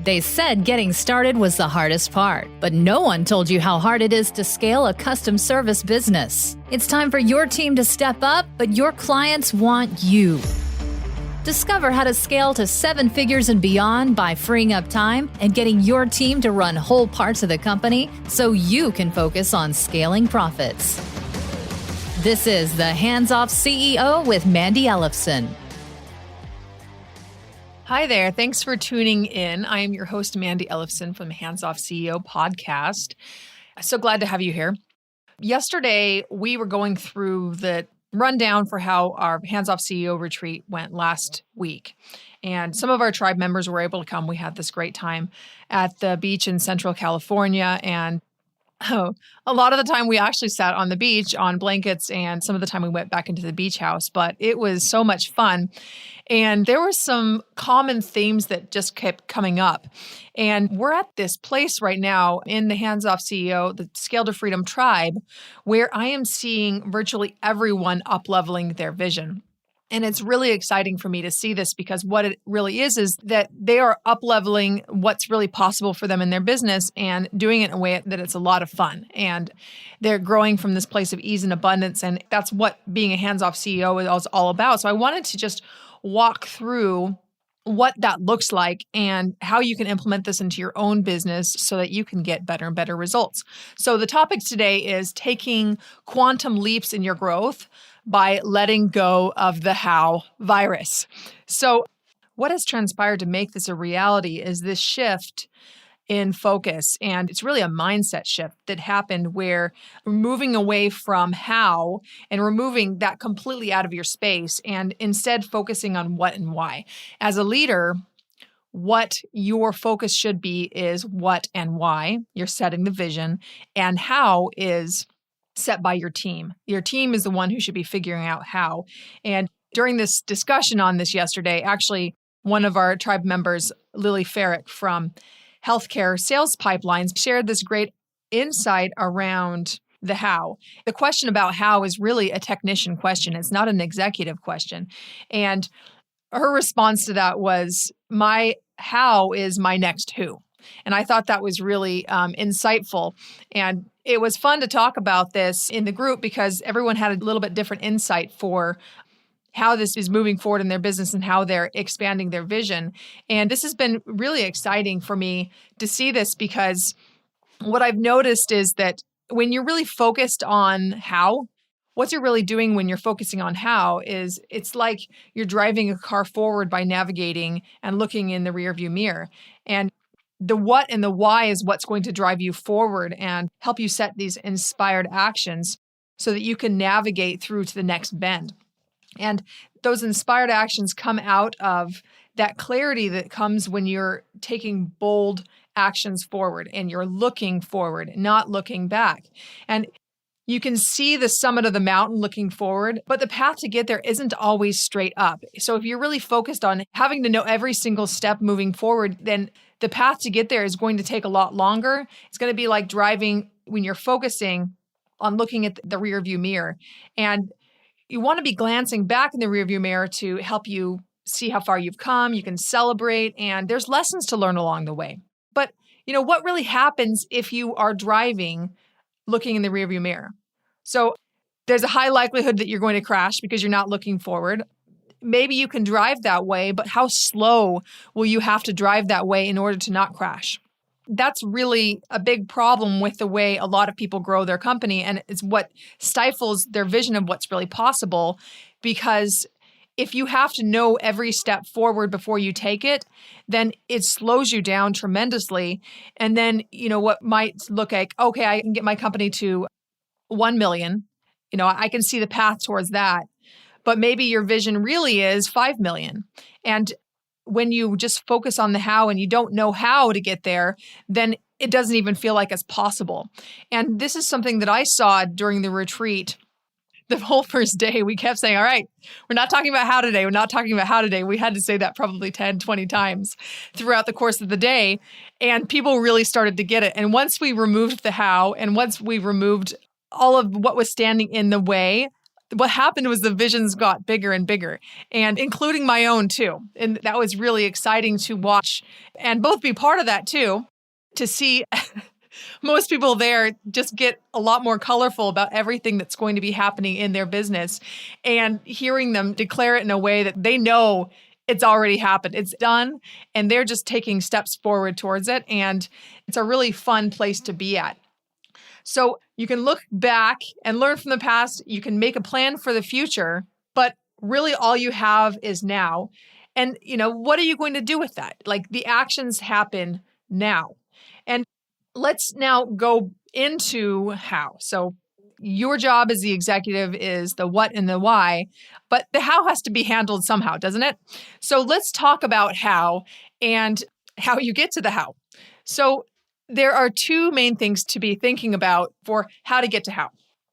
They said getting started was the hardest part, but no one told you how hard it is to scale a custom service business. It's time for your team to step up, but your clients want you. Discover how to scale to 7 figures and beyond by freeing up time and getting your team to run whole parts of the company so you can focus on scaling profits. This is the Hands Off CEO with Mandi Ellefson. Hi there. Thanks for tuning in. I am your host, Mandi Ellefson from the Hands Off CEO podcast. So glad to have you here. Yesterday, we were going through the rundown for how our Hands Off CEO retreat went last week. And some of our tribe members were able to come. We had this great time at the beach in Central California. And a lot of the time we actually sat on the beach on blankets, and some of the time we went back into the beach house, but it was so much fun. And there were some common themes that just kept coming up. And we're at this place right now in the Hands Off CEO, the Scale to Freedom tribe, where I am seeing virtually everyone up-leveling their vision. And it's really exciting for me to see this, because what it really is that they are up-leveling what's really possible for them in their business and doing it in a way that it's a lot of fun. And they're growing from this place of ease and abundance. And that's what being a hands-off CEO is all about. So I wanted to just walk through what that looks like and how you can implement this into your own business so that you can get better and better results. So the topic today is taking quantum leaps in your growth by letting go of the how virus. So what has transpired to make this a reality is this shift in focus. And it's really a mindset shift that happened where we're moving away from how and removing that completely out of your space and instead focusing on what and why. As a leader, what your focus should be is what and why. You're setting the vision, and how is set by your team. Your team is the one who should be figuring out how. And during this discussion on this yesterday, actually, one of our tribe members, Lily Farrick from Healthcare Sales Pipelines, shared this great insight around the how. The question about how is really a technician question. It's not an executive question. And her response to that was, my how is my next who. And I thought that was really insightful. And it was fun to talk about this in the group because everyone had a little bit different insight for how this is moving forward in their business and how they're expanding their vision. And this has been really exciting for me to see this, because what I've noticed is that when you're really focused on how, what you're really doing when you're focusing on how is it's like you're driving a car forward by navigating and looking in the rearview mirror. And the what and the why is what's going to drive you forward and help you set these inspired actions so that you can navigate through to the next bend. And those inspired actions come out of that clarity that comes when you're taking bold actions forward and you're looking forward, not looking back. And you can see the summit of the mountain looking forward, but the path to get there isn't always straight up. So if you're really focused on having to know every single step moving forward, then the path to get there is going to take a lot longer. It's going to be like driving when you're focusing on looking at the rearview mirror. And you want to be glancing back in the rearview mirror to help you see how far you've come. You can celebrate, and there's lessons to learn along the way. But what really happens if you are driving looking in the rearview mirror? So there's a high likelihood that you're going to crash because you're not looking forward. Maybe you can drive that way, but how slow will you have to drive that way in order to not crash? That's really a big problem with the way a lot of people grow their company, and it's what stifles their vision of what's really possible. Because if you have to know every step forward before you take it, then it slows you down tremendously. And then, what might look like, okay, I can get my company to 1 million. I can see the path towards that. But maybe your vision really is 5 million. And when you just focus on the how and you don't know how to get there, then it doesn't even feel like it's possible. And this is something that I saw during the retreat. The whole first day, we kept saying, all right, we're not talking about how today. We're not talking about how today. We had to say that probably 10, 20 times throughout the course of the day. And people really started to get it. And once we removed the how, and once we removed all of what was standing in the way what happened was the visions got bigger and bigger, and including my own too. And that was really exciting to watch and both be part of that too, to see most people there just get a lot more colorful about everything that's going to be happening in their business, and hearing them declare it in a way that they know it's already happened. It's done, and they're just taking steps forward towards it. And it's a really fun place to be at. So you can look back and learn from the past. You can make a plan for the future, but really all you have is now. And, what are you going to do with that? Like, the actions happen now. And let's now go into how. So your job as the executive is the what and the why, but the how has to be handled somehow, doesn't it? So let's talk about how and how you get to the how. So there are two main things to be thinking about for how to get to how.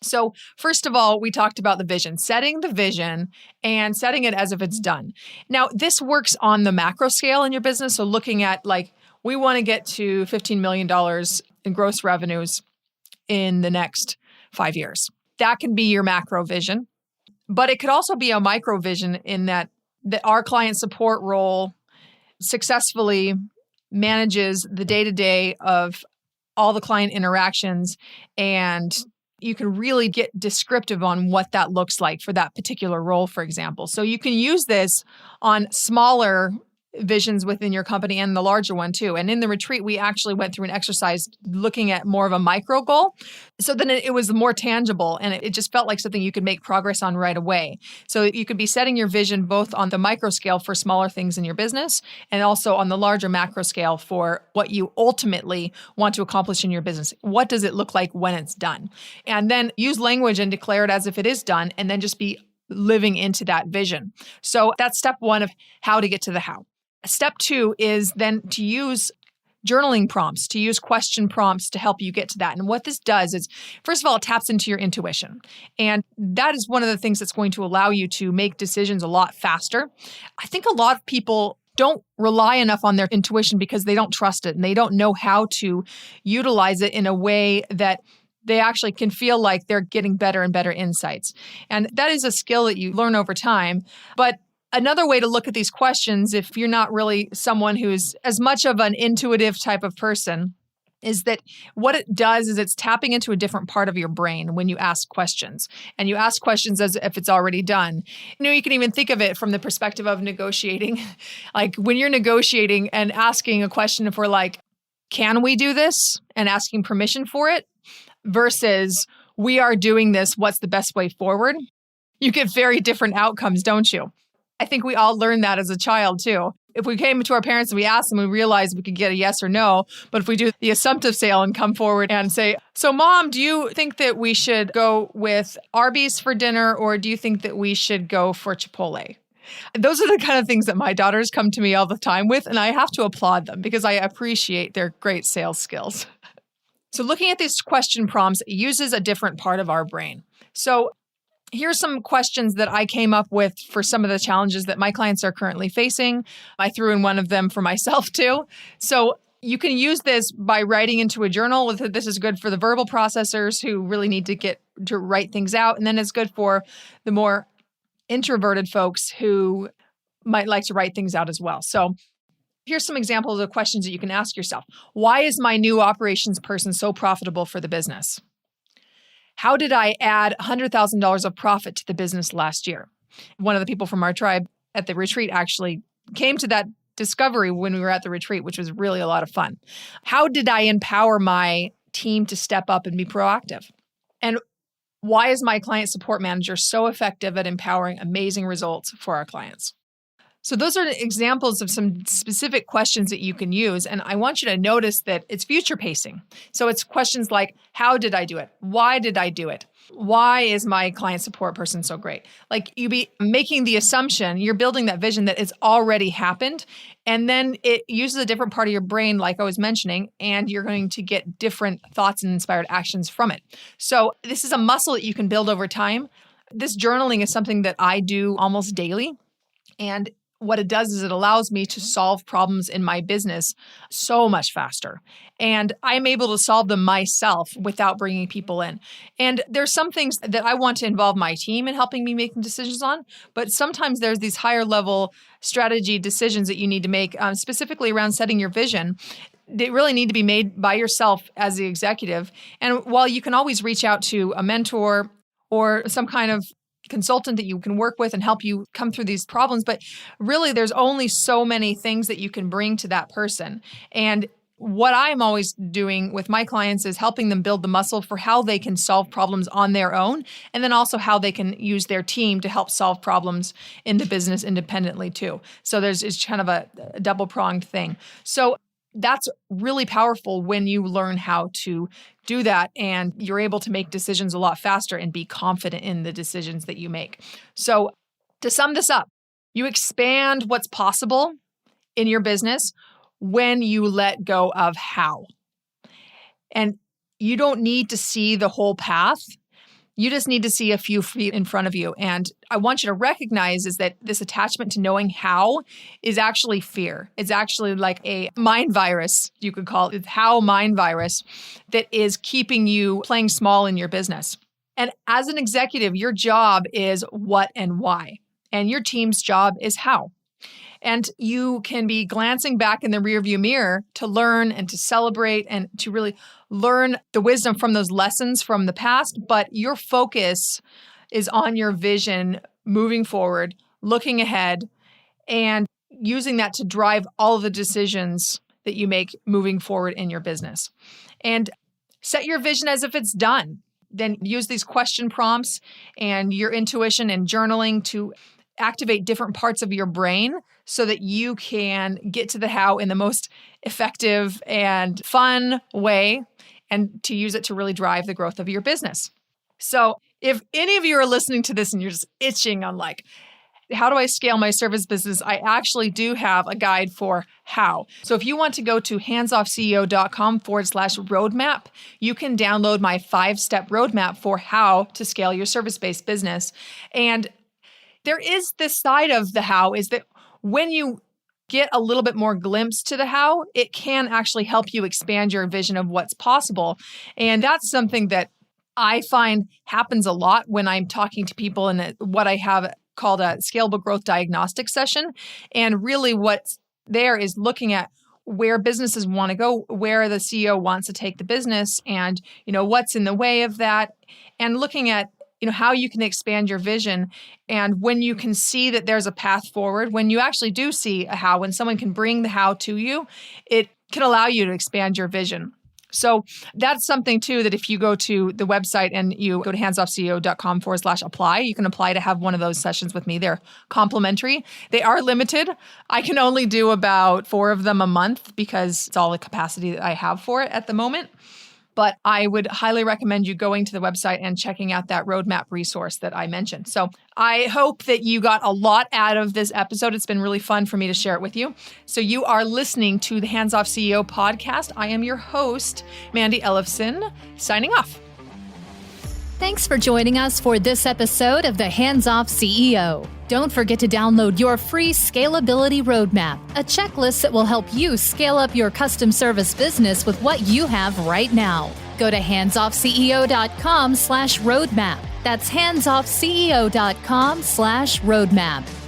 So first of all, we talked about the vision, setting the vision and setting it as if it's done. Now, this works on the macro scale in your business. So looking at we want to get to $15 million in gross revenues in the next 5 years. That can be your macro vision, but it could also be a micro vision in that our client support role successfully manages the day-to-day of all the client interactions, and you can really get descriptive on what that looks like for that particular role, for example. So you can use this on smaller visions within your company and the larger one too. And in the retreat, we actually went through an exercise looking at more of a micro goal. So then it was more tangible, and it just felt like something you could make progress on right away. So you could be setting your vision both on the micro scale for smaller things in your business, and also on the larger macro scale for what you ultimately want to accomplish in your business. What does it look like when it's done? And then use language and declare it as if it is done, and then just be living into that vision. So that's step one of how to get to the how. Step two is then to use journaling prompts, to use question prompts to help you get to that. And what this does is, first of all, it taps into your intuition. And that is one of the things that's going to allow you to make decisions a lot faster. I think a lot of people don't rely enough on their intuition because they don't trust it and they don't know how to utilize it in a way that they actually can feel like they're getting better and better insights. And that is a skill that you learn over time. But another way to look at these questions, if you're not really someone who's as much of an intuitive type of person, is that what it does is it's tapping into a different part of your brain when you ask questions. And you ask questions as if it's already done. You can even think of it from the perspective of negotiating. Like when you're negotiating and asking a question for can we do this? And asking permission for it versus we are doing this, what's the best way forward? You get very different outcomes, don't you? I think we all learned that as a child too. If we came to our parents and we asked them, we realized we could get a yes or no. But if we do the assumptive sale and come forward and say, so Mom, do you think that we should go with Arby's for dinner, or do you think that we should go for Chipotle? Those are the kind of things that my daughters come to me all the time with, and I have to applaud them because I appreciate their great sales skills. So looking at these question prompts uses a different part of our brain. So here's some questions that I came up with for some of the challenges that my clients are currently facing. I threw in one of them for myself too. So you can use this by writing into a journal. This is good for the verbal processors who really need to get to write things out. And then it's good for the more introverted folks who might like to write things out as well. So here's some examples of questions that you can ask yourself. Why is my new operations person so profitable for the business? How did I add $100,000 of profit to the business last year? One of the people from our tribe at the retreat actually came to that discovery when we were at the retreat, which was really a lot of fun. How did I empower my team to step up and be proactive? And why is my client support manager so effective at empowering amazing results for our clients? So those are examples of some specific questions that you can use. And I want you to notice that it's future pacing. So it's questions like, how did I do it? Why did I do it? Why is my client support person so great? Like you be making the assumption, you're building that vision that it's already happened. And then it uses a different part of your brain, like I was mentioning, and you're going to get different thoughts and inspired actions from it. So this is a muscle that you can build over time. This journaling is something that I do almost daily. And what it does is it allows me to solve problems in my business so much faster. And I'm able to solve them myself without bringing people in. And there's some things that I want to involve my team in helping me making decisions on, but sometimes there's these higher level strategy decisions that you need to make, specifically around setting your vision. They really need to be made by yourself as the executive. And while you can always reach out to a mentor or some kind of consultant that you can work with and help you come through these problems, but really there's only so many things that you can bring to that person. And what I'm always doing with my clients is helping them build the muscle for how they can solve problems on their own, and then also how they can use their team to help solve problems in the business independently too. So it's kind of a double-pronged thing. So that's really powerful when you learn how to do that and you're able to make decisions a lot faster and be confident in the decisions that you make. So to sum this up, you expand what's possible in your business when you let go of how. And you don't need to see the whole path. You just need to see a few feet in front of you. And I want you to recognize is that this attachment to knowing how is actually fear. It's actually like a mind virus, you could call it. It's how mind virus that is keeping you playing small in your business. And as an executive, your job is what and why. And your team's job is how. And you can be glancing back in the rearview mirror to learn and to celebrate and to really learn the wisdom from those lessons from the past. But your focus is on your vision moving forward, looking ahead, and using that to drive all of the decisions that you make moving forward in your business. And set your vision as if it's done. Then use these question prompts and your intuition and journaling to activate different parts of your brain so that you can get to the how in the most effective and fun way and to use it to really drive the growth of your business. So if any of you are listening to this and you're just itching on like, how do I scale my service business? I actually do have a guide for how. So if you want to go to handsoffceo.com/roadmap, you can download my 5-step roadmap for how to scale your service-based business. And there is this side of the how is that when you get a little bit more glimpse to the how, it can actually help you expand your vision of what's possible. And that's something that I find happens a lot when I'm talking to people in what I have called a scalable growth diagnostic session. And really what's there is looking at where businesses want to go, where the CEO wants to take the business and, what's in the way of that, and looking at how you can expand your vision. And when you can see that there's a path forward, when you actually do see a how, when someone can bring the how to you, it can allow you to expand your vision. So that's something too, that if you go to the website and you go to handsoffceo.com/apply, you can apply to have one of those sessions with me. They're complimentary. They are limited. I can only do about 4 of them a month because it's all the capacity that I have for it at the moment. But I would highly recommend you going to the website and checking out that roadmap resource that I mentioned. So I hope that you got a lot out of this episode. It's been really fun for me to share it with you. So you are listening to the Hands Off CEO podcast. I am your host, Mandi Ellefson, signing off. Thanks for joining us for this episode of the Hands Off CEO. Don't forget to download your free Scalability Roadmap, a checklist that will help you scale up your custom service business with what you have right now. Go to handsoffceo.com/roadmap. That's handsoffceo.com/roadmap.